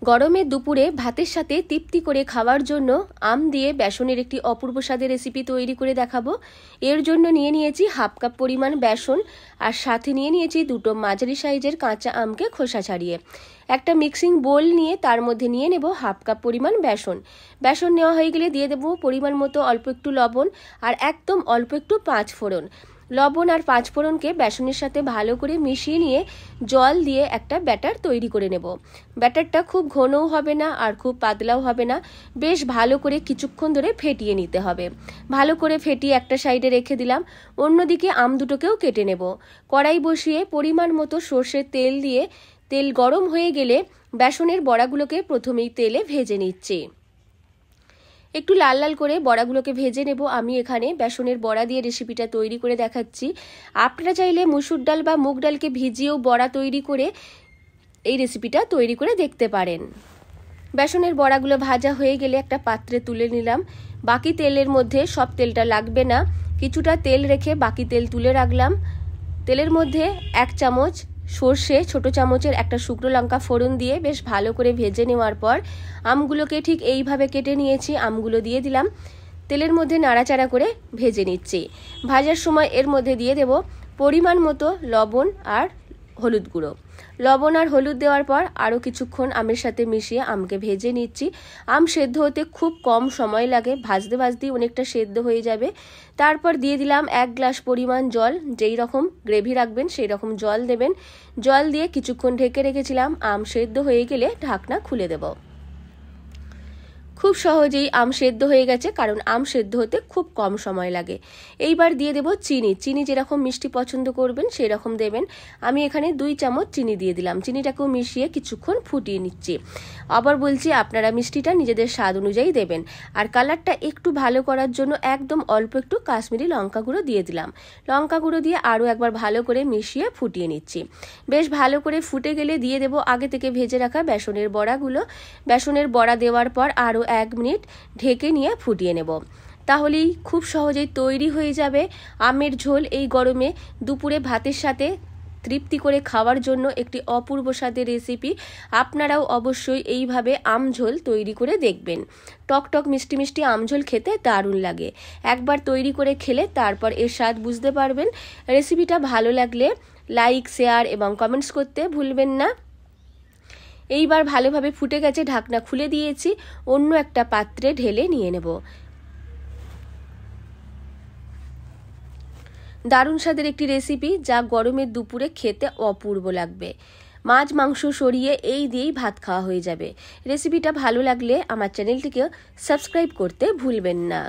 গরমের দুপুরে ভাতের সাথে তৃপ্তি করে খাওয়ার জন্য আম দিয়ে বেসনের একটি অপূর্ব স্বাদের রেসিপি তৈরি করে দেখাবো। এর জন্য নিয়ে নিয়েছি হাফ কাপ পরিমাণ বেসন, আর সাথে নিয়ে নিয়েছি দুটো মাঝারি সাইজের কাঁচা আমকে খোসা ছাড়িয়ে। একটা মিক্সিং বোল নিয়ে তার মধ্যে নিয়ে নেব হাফ কাপ পরিমাণ বেসন। বেসন নেওয়া হয়ে গেলে দিয়ে দেবো পরিমাণ মতো অল্প একটু লবণ আর একদম অল্প একটু পাঁচ ফোড়ন। লবণ আর পাঁচ ফোড়নকে বেসনের সাথে ভালো করে মিশিয়ে নিয়ে জল দিয়ে একটা ব্যাটার তৈরি করে নেব। ব্যাটারটা খুব ঘনও হবে না আর খুব পাতলাও হবে না, বেশ ভালো করে কিছুক্ষণ ধরে ফেটিয়ে নিতে হবে। ভালো করে ফেটিয়ে একটা সাইডে রেখে দিলাম। অন্যদিকে আম দুটোকেও কেটে নেব। কড়াই বসিয়ে পরিমাণ মতো সর্ষের তেল দিয়ে তেল গরম হয়ে গেলে বেসনের বড়াগুলোকে প্রথমেই তেলে ভেজে নিচ্ছি। একটু লাল লাল করে বড়াগুলোকে ভেজে নেব। আমি এখানে বেসনের বড়া দিয়ে রেসিপিটা তৈরি করে দেখাচ্ছি। আপনারা চাইলে মসুর ডাল বা মুগ ডালকে ভিজিয়েও বড়া তৈরি করে এই রেসিপিটা তৈরি করে দেখতে পারেন। বেসনের বড়াগুলো ভাজা হয়ে গেলে একটা পাত্রে তুলে নিলাম। বাকি তেলের মধ্যে সব তেলটা লাগবে না, কিছুটা তেল রেখে বাকি তেল তুলে রাখলাম। তেলের মধ্যে এক চামচ সর্ষে, ছোট চামচের একটা শুকনো লঙ্কা ফোড়ন দিয়ে বেশ ভালো করে ভেজে নেওয়ার পর আমগুলোকে ঠিক এইভাবে কেটে নিয়েছি, আমগুলো দিয়ে দিলাম। তেলের মধ্যে নাড়াচাড়া করে ভেজে নিচ্ছি। ভাজার সময় এর মধ্যে দিয়ে দেব পরিমাণ মতো লবণ আর হলুদ গুঁড়ো। লবণ আর হলুদ দেওয়ার পর আরও কিছুক্ষণ আমের সাথে মিশিয়ে আমকে ভেজে নিচ্ছি। আম সেদ্ধ হতে খুব কম সময় লাগে, ভাজতে ভাজতেই অনেকটা সেদ্ধ হয়ে যাবে। তারপর দিয়ে দিলাম 1 গ্লাস পরিমাণ জল। যেই রকম গ্রেভি রাখবেন সেই রকম জল দেবেন। জল দিয়ে কিছুক্ষণ ঢেকে রেখেছিলাম। আম সেদ্ধ হয়ে গেলে ঢাকনা খুলে দেব। খুব সহজেই আম সেদ্ধ হয়ে গেছে, কারণ আম সেদ্ধ হতে খুব কম সময় লাগে। এইবার দিয়ে দেব চিনি। চিনি যেরকম মিষ্টি পছন্দ করবেন সেই রকম দেবেন। আমি এখানে 2 চামচ চিনি দিয়ে দিলাম। চিনিটাকেও মিশিয়ে কিছুক্ষণ ফুটিয়ে নিচ্ছি। আবার বলছি, আপনারা মিষ্টিটা নিজেদের স্বাদ অনুযায়ী দেবেন। আর কালারটা একটু ভালো করার জন্য একদম অল্প একটু কাশ্মীরি লঙ্কা গুঁড়ো দিয়ে দিলাম। লঙ্কা গুঁড়ো দিয়ে আরও একবার ভালো করে মিশিয়ে ফুটিয়ে নিচ্ছি। বেশ ভালো করে ফুটে গেলে দিয়ে দেব আগে থেকে ভেজে রাখা বেসনের বড়াগুলো। বেসনের বড়া দেওয়ার পর আরও 1 মিনিট ঢেকে নিয়ে ফুটিয়ে নেব। তাহলেই খুব সহজেই তৈরি হয়ে যাবে আমের ঝোল। এই গরমে দুপুরে ভাতের সাথে তৃপ্তি করে খাওয়ার জন্য একটি অপূর্ব স্বাদের রেসিপি। আপনারাও অবশ্যই এইভাবে আম ঝোল তৈরি করে দেখবেন। টকটক মিষ্টি মিষ্টি আম ঝোল খেতে দারুণ লাগে। একবার তৈরি করে খেলে তারপর এর স্বাদ বুঝতে পারবেন। রেসিপিটা ভালো লাগলে লাইক, শেয়ার এবং কমেন্টস করতে ভুলবেন না। এইবার ভালোভাবে ফুটে গেছে, ঢাকনা খুলে দিয়েছি। অন্য একটা পাত্রে ঢেলে নিয়ে নেব। দারুণ স্বাদের একটি রেসিপি, যা গরমের দুপুরে খেতে অপূর্ব লাগবে। মাছ মাংস সরিয়ে এই দিয়েই ভাত খাওয়া হয়ে যাবে। রেসিপিটা ভালো লাগলে আমার চ্যানেলটিকে সাবস্ক্রাইব করতে ভুলবেন না।